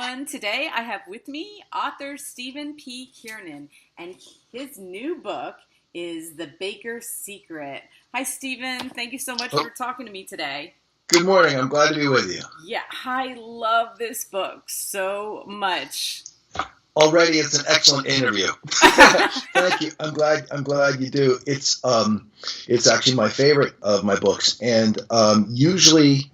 everyone. Today I have with me author Stephen P. Kiernan, and his new book is The Baker's Secret. Hi, Stephen. Thank you so much Oh, for talking to me today. good morning. I'm glad to be with you. Yeah, I love this book so much. Already, it's an excellent interview. Thank you. I'm glad you do. It's actually my favorite of my books, and usually,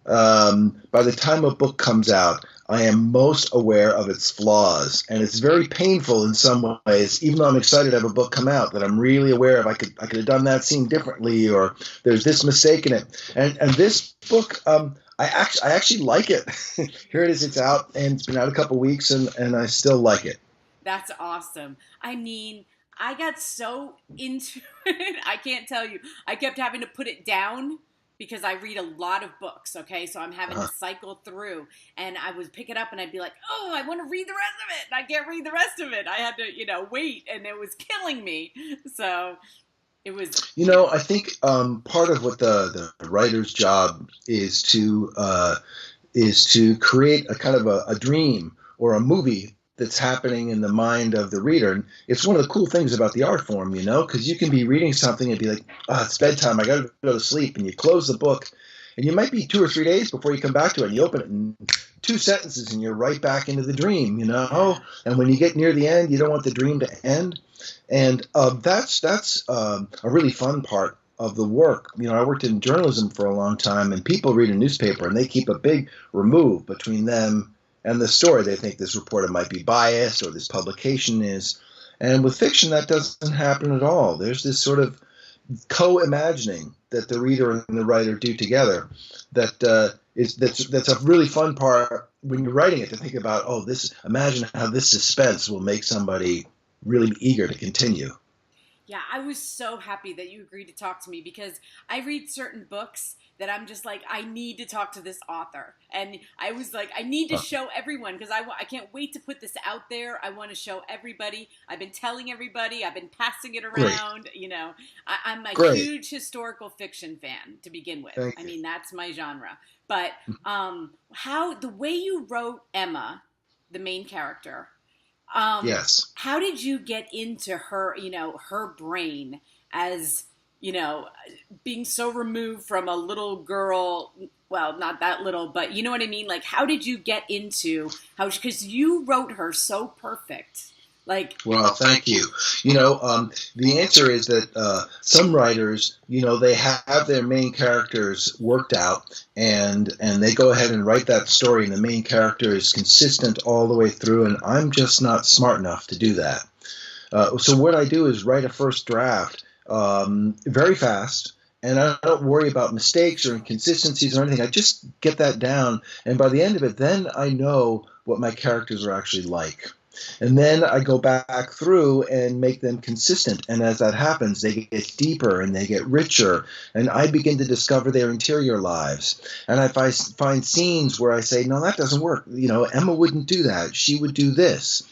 by the time a book comes out, I am most aware of its flaws, and it's very painful in some ways. Even though I'm excited to have a book come out, that I'm really aware of, I could have done that scene differently, or there's this mistake in it. And this book, I actually like it. Here it is. It's out, and it's been out a couple weeks, and I still like it. That's awesome. I mean, I got so into it. I can't tell you. I kept having to put it down because I read a lot of books, okay? So I'm having to Uh, cycle through, and I would pick it up and I'd be like, "Oh, I want to read the rest of it." And I can't read the rest of it. I had to, wait, and it was killing me. So, it was I think part of what the writer's job is to create a kind of a dream or a movie that's happening in the mind of the reader. And it's one of the cool things about the art form, because you can be reading something and be like, oh, it's bedtime, I got to go to sleep. And you close the book, and you might be 2 or 3 days before you come back to it. And you open it in 2 sentences, and you're right back into the dream. yeah. And when you get near the end, you don't want the dream to end. And that's a really fun part of the work. I worked in journalism for a long time, and people read a newspaper, and they keep a big remove between them and the story. They think this reporter might be biased, or this publication is. And with fiction, that doesn't happen at all. There's this sort of co-imagining that the reader and the writer do together. That's a really fun part when you're writing it, to think about. Oh, this imagine how this suspense will make somebody really eager to continue. Yeah, I was so happy that you agreed to talk to me because I read certain books that I'm just like, I need to talk to this author. And I was like, I need to Uh, show everyone because I can't wait to put this out there. I want to show everybody. I've been telling everybody, I've been passing it Great, around. I'm a great. huge historical fiction fan to begin with. I Thank you. mean, that's my genre. But how the way you wrote Emma, the main character, Yes. how did you get into her, her brain as, you know, being so removed from a little girl? Well, not that little, but you know what I mean? Like, how did you get into because you wrote her so perfect. Like, Well, thank you. The answer is that some writers, they have their main characters worked out, and they go ahead and write that story, and the main character is consistent all the way through, and I'm just not smart enough to do that. So what I do is write a first draft very fast, and I don't worry about mistakes or inconsistencies or anything. I just get that down, and by the end of it, then I know what my characters are actually like. And then I go back through and make them consistent. And as that happens, they get deeper and they get richer. And I begin to discover their interior lives. And if I find scenes where I say, no, that doesn't work. Emma wouldn't do that. She would do this.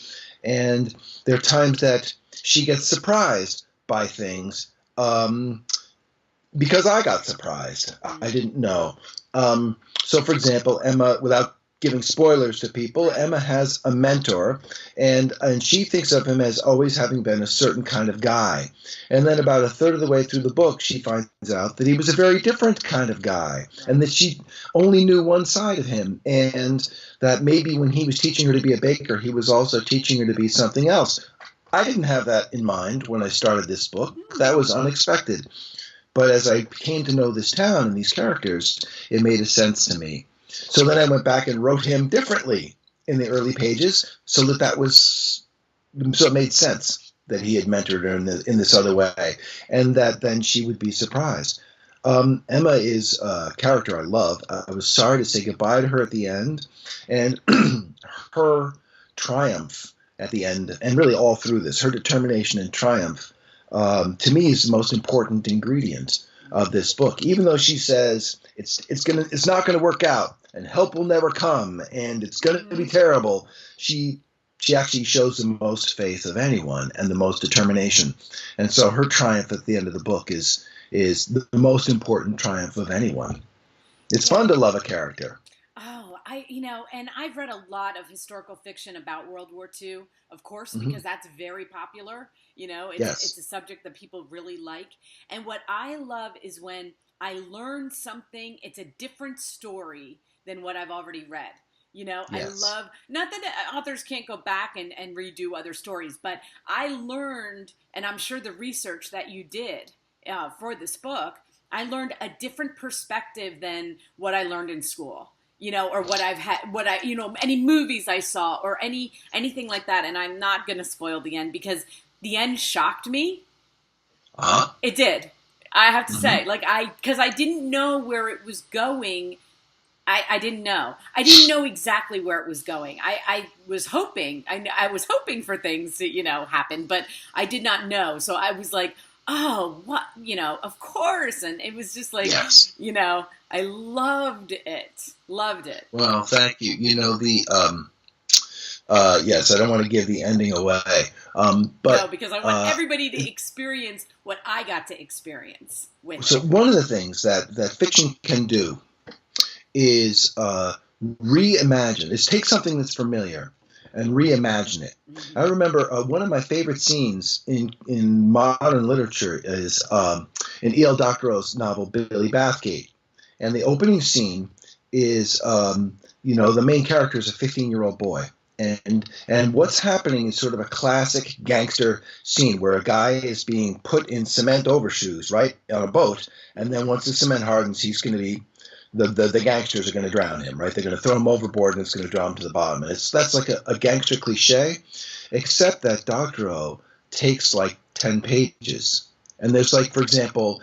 And there are times that she gets surprised by things because I got surprised. I didn't know. So, for example, Emma, without giving spoilers to people, right. Emma has a mentor, and she thinks of him as always having been a certain kind of guy. And then about a third of the way through the book, she finds out that he was a very different kind of guy, and that she only knew one side of him, and that maybe when he was teaching her to be a baker, he was also teaching her to be something else. I didn't have that in mind when I started this book. That was unexpected. But as I came to know this town and these characters, it made a sense to me. So then I went back and wrote him differently in the early pages, so it made sense that he had mentored her in this other way, and that then she would be surprised. Emma is a character I love. I was sorry to say goodbye to her at the end, and her triumph at the end, and really all through this, her determination and triumph, to me, is the most important ingredient of this book. Even though she says it's not gonna work out, and help will never come, and it's gonna be terrible, she actually shows the most faith of anyone and the most determination. And so her triumph at the end of the book is the most important triumph of anyone. It's Yeah. fun to love a character. Oh, and I've read a lot of historical fiction about World War II, of course, Hmm. because that's very popular. It's Yes. a subject that people really like. And what I love is when I learn something, it's a different story than what I've already read. I Yes. love, not that authors can't go back and redo other stories, but I learned, and I'm sure the research that you did for this book, I learned a different perspective than what I learned in school, or what I've had, any movies I saw or anything like that. And I'm not going to spoil the end because the end shocked me. Uh-huh. It did. I have to Hmm. say, because I didn't know where it was going. I didn't know. I didn't know exactly where it was going. I was hoping. I was hoping for things to, happen, but I did not know. So I was like, oh, what, of course. And it was just like, Yes. I loved it. Loved it. Well, thank you. Yes, I don't want to give the ending away, No, but because I want everybody to experience what I got to experience with so it. one of the things that fiction can do is reimagine. Is take something that's familiar and reimagine it. I Mm-hmm. remember one of my favorite scenes in modern literature is in E.L. Doctorow's novel Billy Bathgate, and the opening scene is the main character is a 15-year-old boy. And what's happening is sort of a classic gangster scene where a guy is being put in cement overshoes, right, on a boat, and then once the cement hardens, he's going to be the gangsters are going to drown him, right? They're going to throw him overboard and it's going to draw him to the bottom. And that's like a gangster cliche, except that Dr. O takes like 10 pages. And there's like, for example,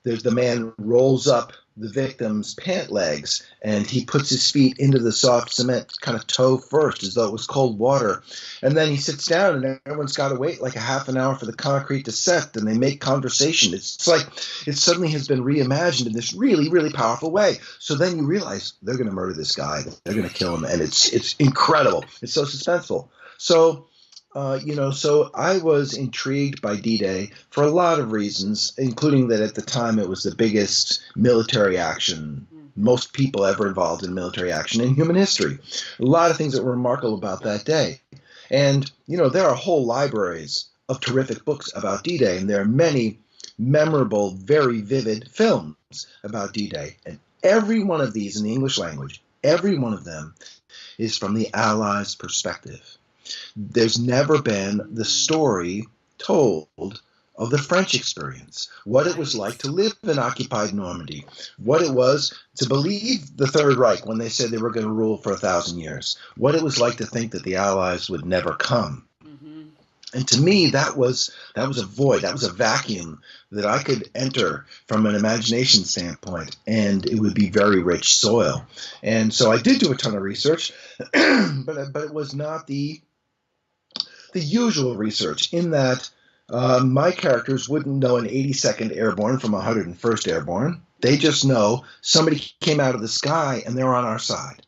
there's the man rolls up the victim's pant legs and he puts his feet into the soft cement kind of toe first as though it was cold water, and then he sits down and everyone's got to wait like a half an hour for the concrete to set, and they make conversation. It's like it suddenly has been reimagined in this really, really powerful way. So then you realize they're going to murder this guy, they're going to kill him, and it's incredible. It's so suspenseful. So I was intrigued by D-Day for a lot of reasons, including that at the time it was the biggest military action, Mm-hmm. most people ever involved in military action in human history. A lot of things that were remarkable about that day. And, there are whole libraries of terrific books about D-Day, and there are many memorable, very vivid films about D-Day. And every one of these in the English language, every one of them is from the Allies' perspective. There's never been the story told of the French experience, what it was Right. like to live in occupied Normandy, what it was to believe the Third Reich when they said they were going to rule for 1,000 years, what it was like to think that the Allies would never come. Mm-hmm. And to me, that was a void, that was a vacuum that I could enter from an imagination standpoint, and it would be very rich soil. And so I did do a ton of research, but it was not the usual research in that my characters wouldn't know an 82nd Airborne from 101st Airborne. They just know somebody came out of the sky and they're on our side.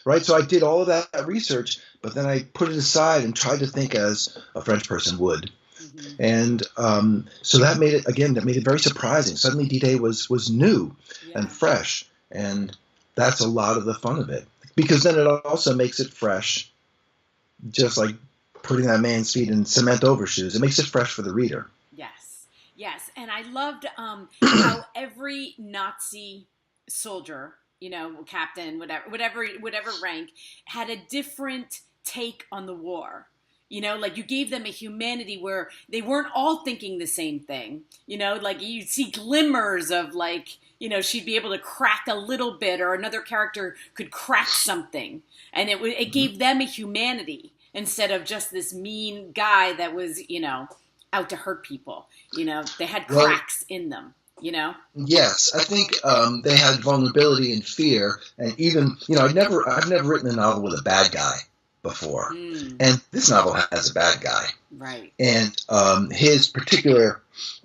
Right? So I did all of that research, but then I put it aside and tried to think as a French person would. Mm-hmm. And so that made it very surprising. Suddenly D-Day was new and Yeah. fresh. And that's a lot of the fun of it. Because then it also makes it fresh, just like putting that man's feet in cement overshoes. It makes it fresh for the reader. Yes. Yes. And I loved how every Nazi soldier, captain, whatever rank, had a different take on the war. Like you gave them a humanity where they weren't all thinking the same thing. Like you'd see glimmers of like, she'd be able to crack a little bit, or another character could crack something, and it Mm-hmm. gave them a humanity instead of just this mean guy that was, out to hurt people. They had Well, cracks in them. yes, I think they had vulnerability and fear, and even I've never written a novel with a bad guy before, Mm, and this novel has a bad guy, right. and his particular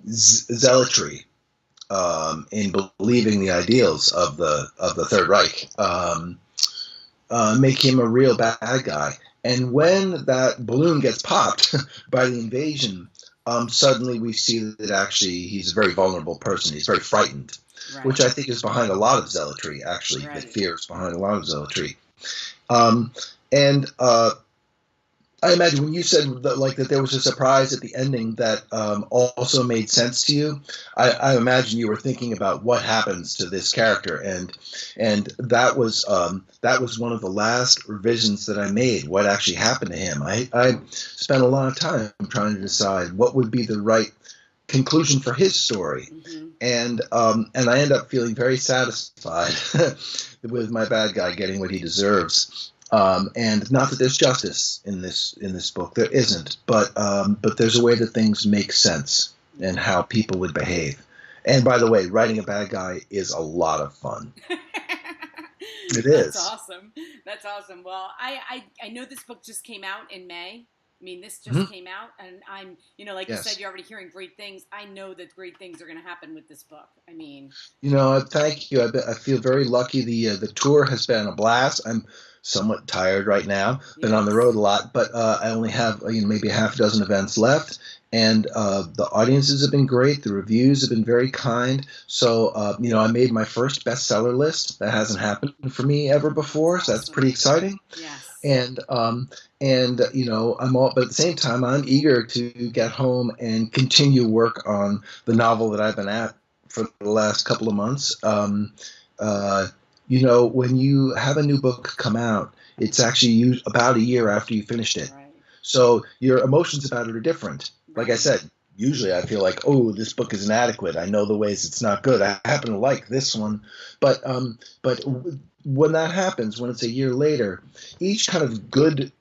zealotry in believing the ideals of the Third Reich make him a real bad guy. And when that balloon gets popped by the invasion suddenly we see that actually he's a very vulnerable person. He's very frightened, Right. which I think is behind a lot of zealotry, actually. Right. The fear is behind a lot of zealotry. And I imagine when you said that there was a surprise at the ending that also made sense to you, I imagine you were thinking about what happens to this character, and that was one of the last revisions that I made. What actually happened to him? I spent a lot of time trying to decide what would be the right conclusion for his story, and I end up feeling very satisfied with my bad guy getting what he deserves. And not that there's justice in this book, there isn't, but there's a way that things make sense and how people would behave. And by the way, writing a bad guy is a lot of fun. It is. That's awesome. That's awesome. Well, I know this book just came out in May. I mean, this just came out, and I'm, like you said, you're already hearing great things. I know that great things are going to happen with this book. I mean, thank you. I feel very lucky. The tour has been a blast. I'm somewhat tired right now. Been on the road a lot, but I only have maybe a half dozen events left, and the audiences have been great. The reviews have been very kind. So I made my first bestseller list. That hasn't happened for me ever before, so that's pretty exciting. Yes. And but at the same time, I'm eager to get home and continue work on the novel that I've been at for the last couple of months. When you have a new book come out, it's actually about a year after you finished it. Right. So your emotions about it are different. Like I said, usually I feel like, oh, this book is inadequate. I know the ways it's not good. I happen to like this one. But when that happens, when it's a year later, each kind of good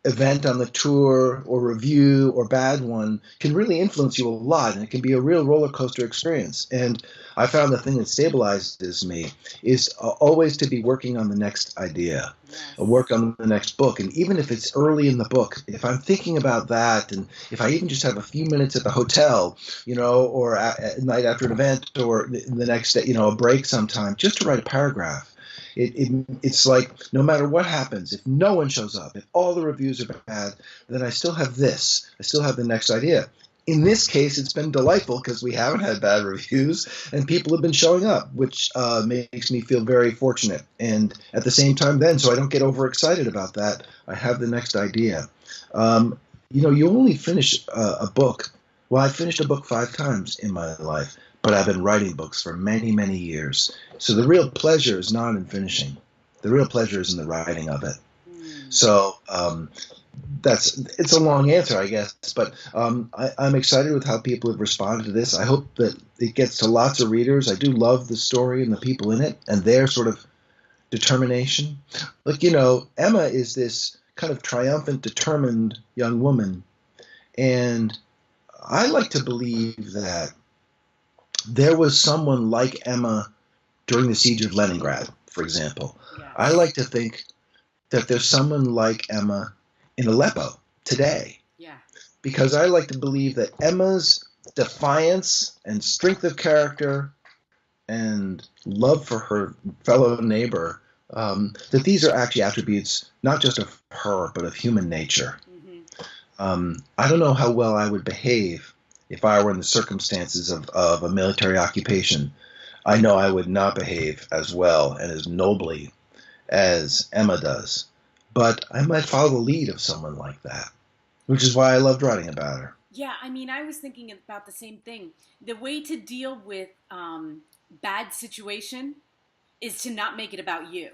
event on the tour or review or bad one can really influence you a lot, and it can be a real roller coaster experience. And I found the thing that stabilizes me is always to be working on the next idea, work on the next book. And even if it's early in the book, if I'm thinking about that, and if I even just have a few minutes at the hotel, or at night after an event, or the next day, a break sometime, just to write a paragraph. It's like no matter what happens, if no one shows up, if all the reviews are bad, then I still have this. I still have the next idea. In this case, it's been delightful because we haven't had bad reviews and people have been showing up, which makes me feel very fortunate. And at the same time then, so I don't get overexcited about that, I have the next idea. You only finish a book. Well, I finished a book 5 times in my life, but I've been writing books for many, many years. So the real pleasure is not in finishing. The real pleasure is in the writing of it. So it's a long answer, I guess, but I'm excited with how people have responded to this. I hope that it gets to lots of readers. I do love the story and the people in it and their sort of determination. Like, Emma is this kind of triumphant, determined young woman, and I like to believe that there was someone like Emma during the siege of Leningrad, for example. Yes. I like to think that there's someone like Emma in Aleppo today. Yeah. Because I like to believe that Emma's defiance and strength of character and love for her fellow neighbor, that these are actually attributes not just of her, but of human nature. I don't know how well I would behave if I were in the circumstances of a military occupation. I know I would not behave as well and as nobly as Emma does. But I might follow the lead of someone like that, which is why I loved writing about her. Yeah, I mean, I was thinking about the same thing. The way to deal with bad situation is to not make it about you.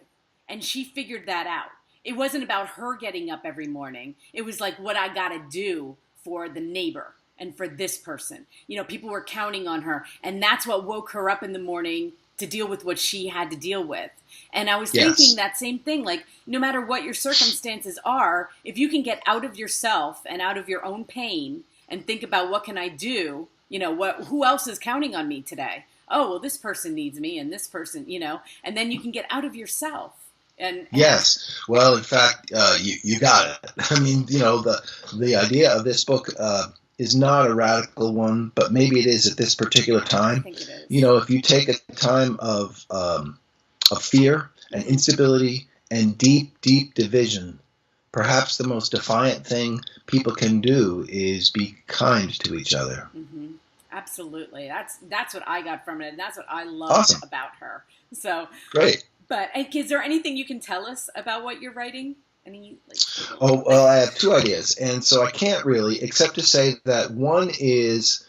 And she figured that out. It wasn't about her getting up every morning. It was like what I got to do for the neighbor and for this person. People were counting on her. And that's what woke her up in the morning to deal with what she had to deal with. And I was thinking that same thing, like no matter what your circumstances are, if you can get out of yourself and out of your own pain and think about what can I do, who else is counting on me today? Oh, well, this person needs me and this person, and then you can get out of yourself. And yes. Well, in fact, you got it. I mean, the idea of this book is not a radical one, but maybe it is at this particular time. I think it is. If you take a time of fear and instability and deep, deep division, perhaps the most defiant thing people can do is be kind to each other. Mm-hmm. Absolutely. That's what I got from it, and that's what I loved Awesome. about her. So, Great. but is there anything you can tell us about what you're writing? Any Oh, well, I have two ideas, and so I can't really, except to say that one is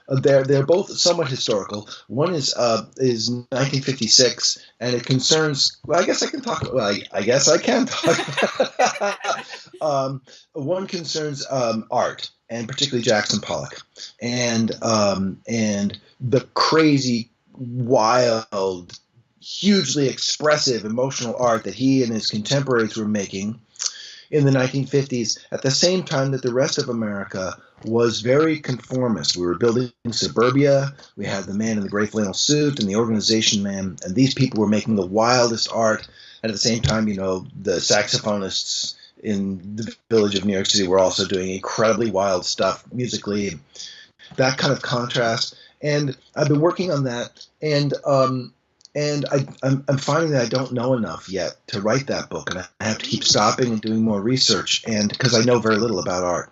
they're both somewhat historical. One is 1956, and it concerns. Well, I guess I can talk. Well, I guess I can talk. One concerns art, and particularly Jackson Pollock, and the crazy, wild, hugely expressive, emotional art that he and his contemporaries were making in the 1950s at the same time that the rest of America was very conformist. We were building suburbia. We had the man in the gray flannel suit and the organization man, and these people were making the wildest art. And at the same time, the saxophonists in the village of New York City were also doing incredibly wild stuff musically, that kind of contrast. And I've been working on that, and I'm finding that I don't know enough yet to write that book, and I have to keep stopping and doing more research, and because I know very little about art.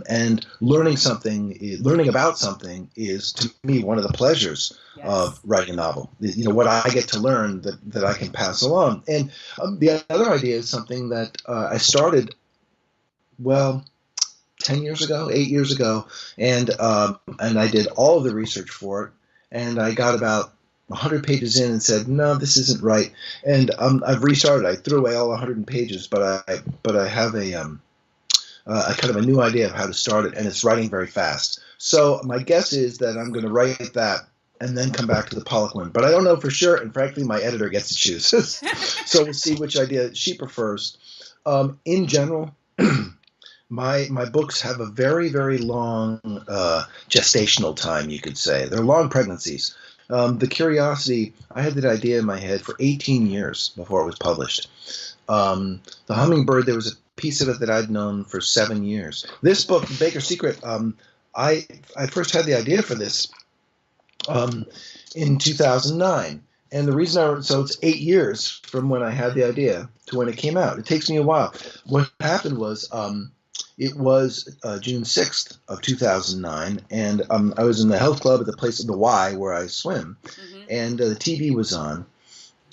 And learning about something is, to me, one of the pleasures of writing a novel. What I get to learn that I can pass along. And the other idea is something that I started, 8 years ago, and I did all of the research for it, and I got about 100 pages in and said, no, this isn't right. And I've restarted. I threw away all 100 pages, but I have a kind of a new idea of how to start it, and it's writing very fast. So my guess is that I'm going to write that and then come back to the Pollock one. But I don't know for sure, and frankly, my editor gets to choose. So we'll see which idea she prefers. In general, my books have a very, very long gestational time, you could say. They're long pregnancies. The Curiosity, I had that idea in my head for 18 years before it was published. The Hummingbird, there was a piece of it that I'd known for 7 years. This book, Baker's Secret, I first had the idea for this in 2009. And the reason so it's 8 years from when I had the idea to when it came out. It takes me a while. What happened was it was June 6th of 2009, and I was in the health club at the place of the Y where I swim, and the TV was on,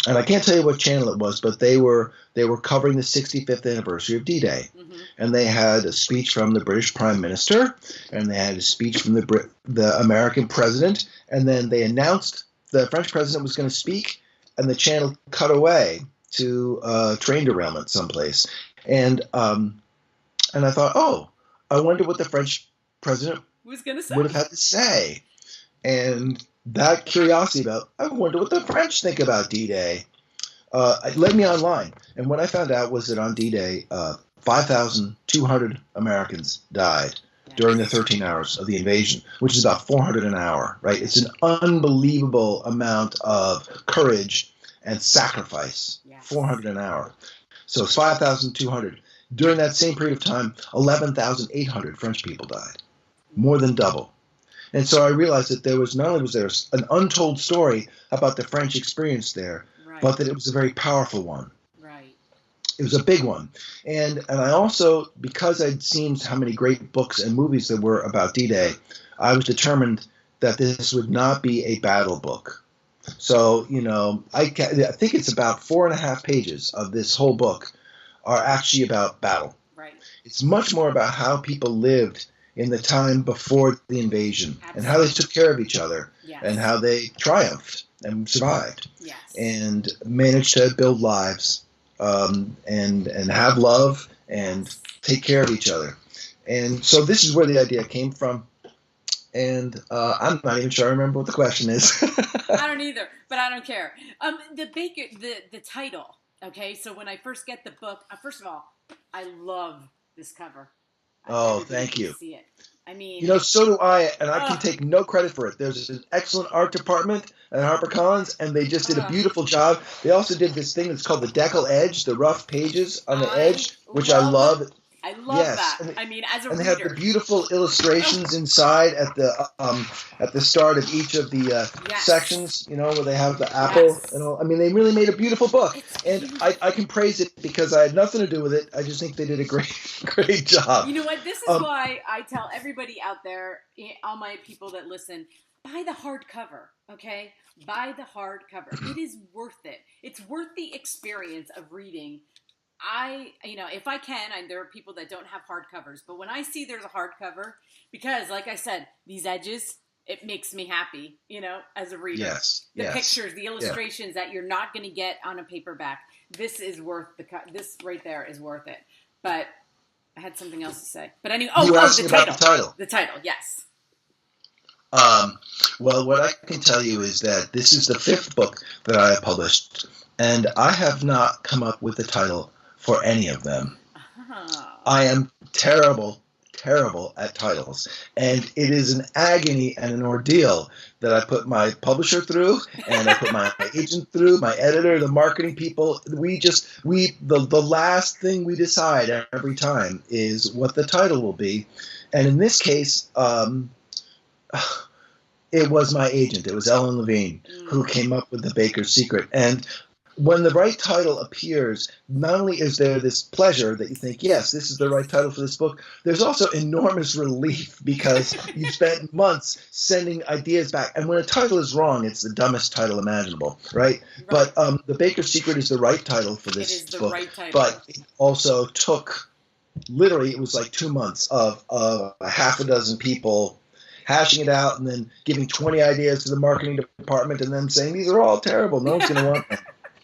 and I can't tell you what channel it was, but they were covering the 65th anniversary of D-Day, and they had a speech from the British Prime Minister, and they had a speech from the American President, and then they announced the French President was going to speak, and the channel cut away to a train derailment someplace, and I thought, I wonder what the French president would have had to say. And that curiosity about, I wonder what the French think about D-Day, led me online. And what I found out was that on D-Day, 5,200 Americans died during the 13 hours of the invasion, which is about 400 an hour, right? It's an unbelievable amount of courage and sacrifice, 400 an hour. So it's 5,200. During that same period of time, 11,800 French people died, more than double. And so I realized that there was not only was there an untold story about the French experience there, but that it was a very powerful one. Right. It was a big one. And I also, because I'd seen how many great books and movies there were about D-Day, I was determined that this would not be a battle book. So, I think it's about 4.5 pages of this whole book are actually about battle. Right. It's much more about how people lived in the time before the invasion and how they took care of each other and how they triumphed and survived and managed to build lives and have love and take care of each other. And so this is where the idea came from. And I'm not even sure I remember what the question is. I don't either, but I don't care. The title. Okay, so when I first get the book, first of all, I love this cover. Thank you. See it. I mean, so do I, and I can take no credit for it. There's an excellent art department at HarperCollins, and they just did a beautiful job. They also did this thing that's called the decal edge, the rough pages on the edge, which I love. I love Yes, that. I mean, as a and they have the reader. beautiful illustrations inside at the start of each of the Yes. sections. You know, where they have the apple and Yes. all. I mean, they really made a beautiful book, It's and beautiful. I can praise it because I had nothing to do with it. I just think they did a great job. You know what? This is Um, why I tell everybody out there, all my people that listen, buy the hardcover, okay? Buy the hardcover. It is worth it. It's worth the experience of reading. If I can, there are people that don't have hardcovers, but when I see there's a hardcover, because like I said, these edges, it makes me happy, as a reader. yes, The yes, pictures, the yeah. illustrations that you're not going to get on a paperback. This is worth this right there is worth it. But I had something else to say. But anyway, You were the asking about title. the title. The title, yes. Well, what I can tell you is that this is the 5th book that I have published, and I have not come up with the title for any of them. Oh. I am terrible at titles, and it is an agony and an ordeal that I put my publisher through, and I put my agent through, my editor, the marketing people. The last thing we decide every time is what the title will be, and in this case, it was my agent. It was Ellen Levine who came up with The Baker's Secret. And when the right title appears, not only is there this pleasure that you think, yes, this is the right title for this book, there's also enormous relief because you spent months sending ideas back. And when a title is wrong, it's the dumbest title imaginable, right? But The Baker's Secret is the right title for this book. It is the right title. But it also took, literally, it was like 2 months of a half a dozen people hashing it out and then giving 20 ideas to the marketing department and then saying, these are all terrible. No one's going to want them.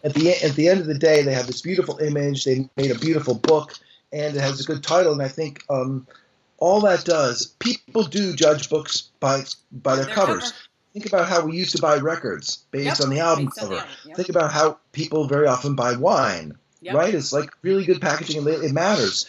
At the end of the day, they have this beautiful image. They made a beautiful book, and it has a good title. And I think all that does, people do judge books by their covers. Think about how we used to buy records based on the album cover. Think about how people very often buy wine, right? It's like really good packaging, and it matters.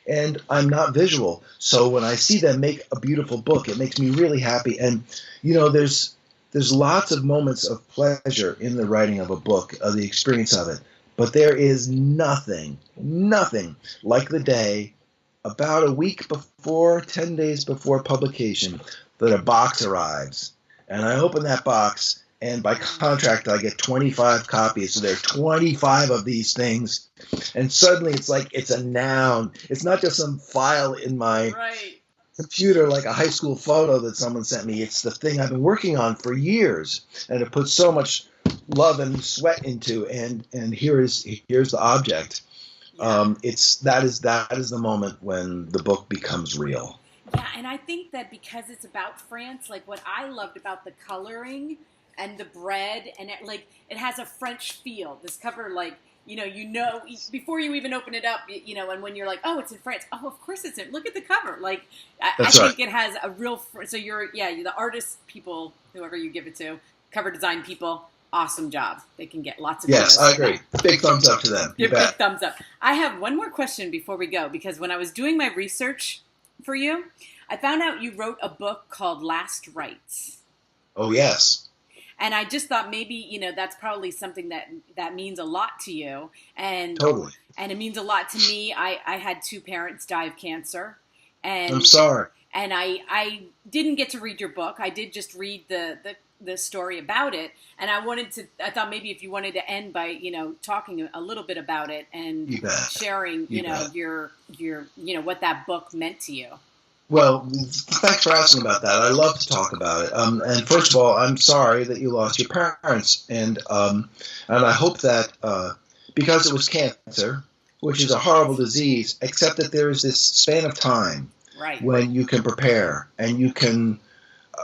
And I'm not visual, so when I see them make a beautiful book, it makes me really happy. And there's lots of moments of pleasure in the writing of a book, of the experience of it. But there is nothing like the day, about a week before, 10 days before publication, that a box arrives. And I open that box, and by contract, I get 25 copies. So there are 25 of these things. And suddenly it's like it's a noun. It's not just some file in my computer like a high school photo that someone sent me. It's the thing I've been working on for years and have put so much love and sweat into. And here's the object. That is the moment when the book becomes real. Yeah, and I think that because it's about France, like what I loved about the coloring and the bread, and it has a French feel. This cover, before you even open it up, and when you're like, oh, it's in France. Oh, of course it's in. Look at the cover. Like, I think it has a real. So you're the artist people, whoever you give it to, cover design people. Awesome job. They can get lots of. Yes, I agree. Big thumbs up to them. Big thumbs up. I have one more question before we go, because when I was doing my research for you, I found out you wrote a book called Last Rites. Oh, yes. And I just thought maybe, that's probably something that means a lot to you. And totally. And it means a lot to me. I had 2 parents die of cancer. And I'm sorry. And I didn't get to read your book. I did just read the story about it. And I thought maybe if you wanted to end by, talking a little bit about it and sharing, your what that book meant to you. Well, thanks for asking about that. I love to talk about it. And first of all, I'm sorry that you lost your parents, and I hope that because it was cancer, which is a horrible disease, except that there is this span of time when you can prepare and you can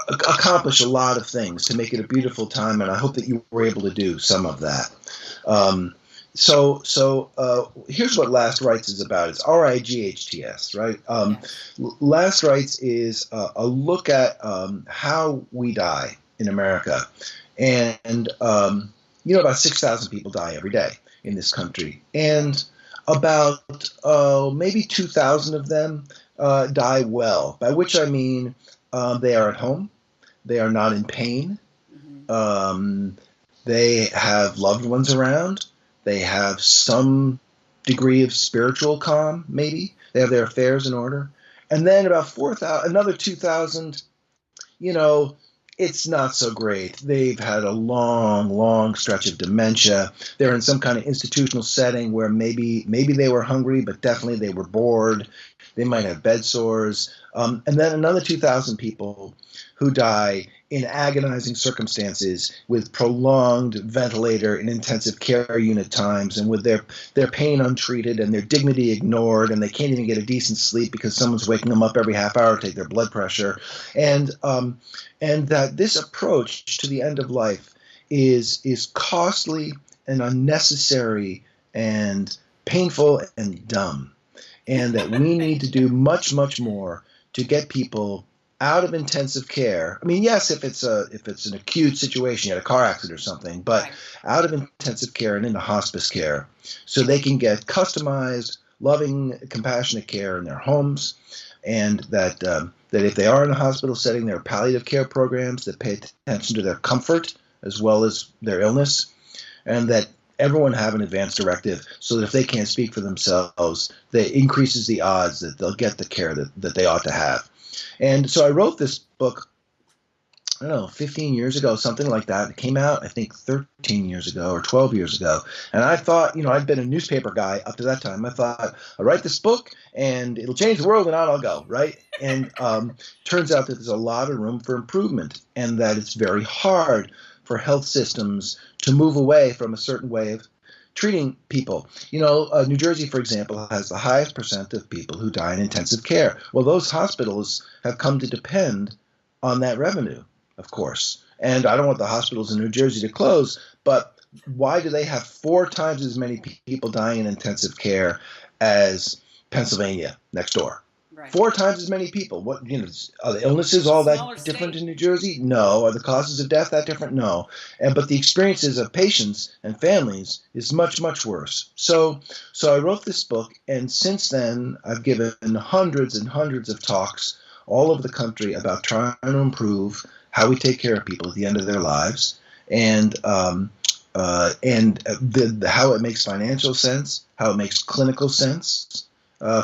accomplish a lot of things to make it a beautiful time, and I hope that you were able to do some of that. So here's what Last Rites is about. It's RIGHTS, right? Last Rites is a look at how we die in America. And, about 6,000 people die every day in this country. And about maybe 2,000 of them die well, by which I mean they are at home. They are not in pain. They have loved ones around. They have some degree of spiritual calm, maybe. They have their affairs in order. And then about 4,000, another 2,000, you know, it's not so great. They've had a long, long stretch of dementia. They're in some kind of institutional setting where maybe they were hungry, but definitely they were bored. They might have bed sores. And then another 2,000 people who die in agonizing circumstances with prolonged ventilator and intensive care unit times, and with their pain untreated and their dignity ignored, and they can't even get a decent sleep because someone's waking them up every half hour to take their blood pressure. And that this approach to the end of life is costly and unnecessary and painful and dumb, and that we need to do much, much more to get people out of intensive care. I mean, yes, if it's an acute situation, you had a car accident or something, but Right. out of intensive care and into hospice care, so they can get customized, loving, compassionate care in their homes, and that if they are in a hospital setting, there are palliative care programs that pay attention to their comfort as well as their illness, and that everyone have an advance directive so that if they can't speak for themselves, that increases the odds that they'll get the care that they ought to have. And so I wrote this book, I don't know, 15 years ago, something like that. It came out, I think, 13 years ago or 12 years ago. And I thought, I'd been a newspaper guy up to that time. I thought, I'll write this book and it'll change the world and out I'll go, right? And turns out that there's a lot of room for improvement, and that it's very hard for health systems to move away from a certain way of treating people. New Jersey, for example, has the highest percent of people who die in intensive care. Well, those hospitals have come to depend on that revenue, of course. And I don't want the hospitals in New Jersey to close, but why do they have 4 times as many people dying in intensive care as Pennsylvania next door? Right. 4 times as many people. What, are the illnesses all Smaller that different state. in New Jersey? No. Are the causes of death that different? No. But the experiences of patients and families is much, much worse. So I wrote this book, and since then I've given hundreds and hundreds of talks all over the country about trying to improve how we take care of people at the end of their lives, and how it makes financial sense, how it makes clinical sense.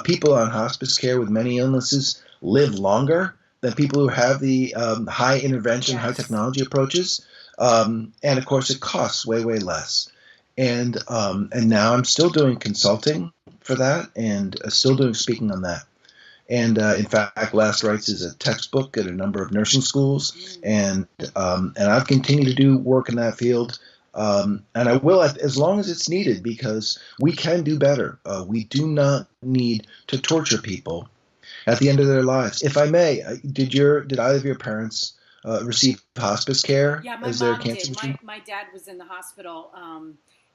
People on hospice care with many illnesses live longer than people who have the high intervention, high technology approaches. And of course, it costs way, way less. And now I'm still doing consulting for that, and still doing speaking on that. And in fact, Last Rites is a textbook at a number of nursing schools, and I've continued to do work in that field. And I will, as long as it's needed, because we can do better. We do not need to torture people at the end of their lives. If I may, did either of your parents receive hospice care? Yeah, my mom did. My dad was in the hospital,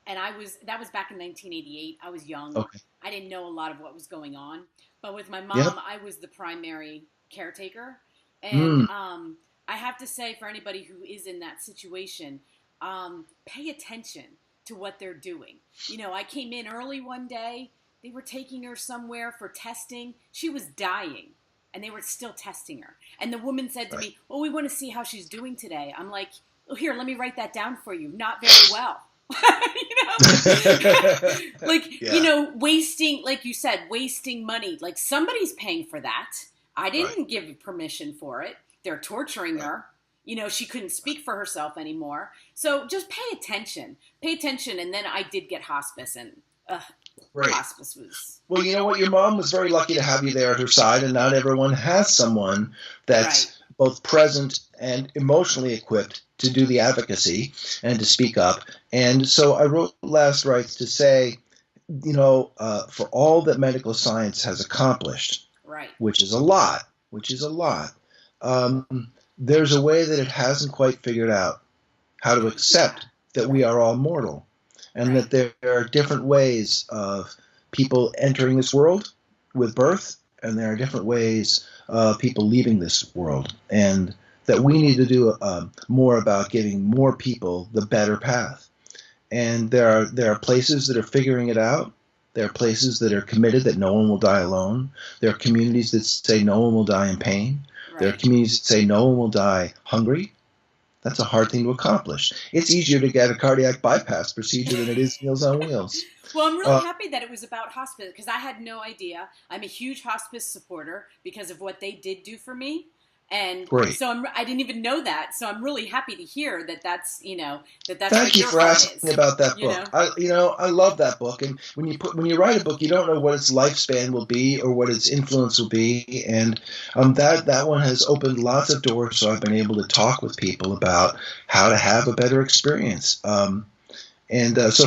and that was back in 1988. I was young. Okay. I didn't know a lot of what was going on. But with my mom, Yep. I was the primary caretaker. And I have to say, for anybody who is in that situation, pay attention to what they're doing. I came in early one day. They were taking her somewhere for testing. She was dying, and they were still testing her. And the woman said to me, "Well, we want to see how she's doing today." I'm like, "Oh, here, let me write that down for you. Not very well." Wasting, like you said, wasting money. Like, somebody's paying for that. I didn't give permission for it. They're torturing her. She couldn't speak for herself anymore. So just pay attention. And then I did get hospice, and hospice was... Well, you know what? Your mom was very lucky to have you there at her side, and not everyone has someone that's both present and emotionally equipped to do the advocacy and to speak up. And so I wrote Last Rites to say, for all that medical science has accomplished, which is a lot, there's a way that it hasn't quite figured out how to accept that we are all mortal, and that there are different ways of people entering this world with birth, and there are different ways of people leaving this world, and that we need to do more about giving more people the better path. And there are places that are figuring it out. There are places that are committed that no one will die alone. There are communities that say no one will die in pain. There are communities that say no one will die hungry. That's a hard thing to accomplish. It's easier to get a cardiac bypass procedure than it is Meals on Wheels. Well, I'm really happy that it was about hospice because I had no idea. I'm a huge hospice supporter because of what they did do for me. And Great. so I didn't even know that. So I'm really happy to hear that that's, that's Thank what you your for heart asking is, about that you book. know? I love that book. And when you write a book, you don't know what its lifespan will be or what its influence will be. And that one has opened lots of doors. So I've been able to talk with people about how to have a better experience. So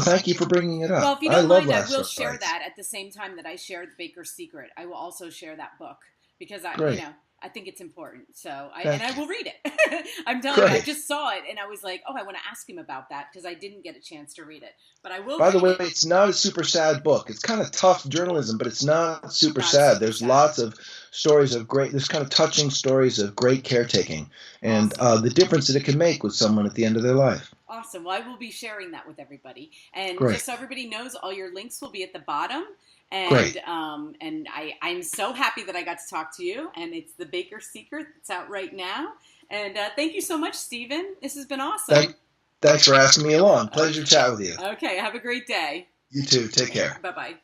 thank you for bringing it up. Well, if you I don't love mind, I Last will share Rites. that at the same time that I share The Baker's Secret. I will also share that book because Great. I think it's important. So Thank I you. will read it. I'm telling you, I Great. just saw it and I was like, oh, I want to ask him about that because I didn't get a chance to read it, but I will By the read way, it. it's not a super sad book. It's kind of tough journalism, but it's not super Not sad. super There's sad. lots of stories of there's kind of touching stories of great caretaking and Awesome. the difference that it can make with someone at the end of their life. Awesome. Well, I will be sharing that with everybody. And Great. just so everybody knows, all your links will be at the bottom. Great. And I'm so happy that I got to talk to you. And it's The Baker's Secret that's out right now. And thank you so much, Stephen. This has been awesome. Thanks for asking me along. Pleasure to chat with you. Okay. Have a great day. You too. Take care. Bye-bye.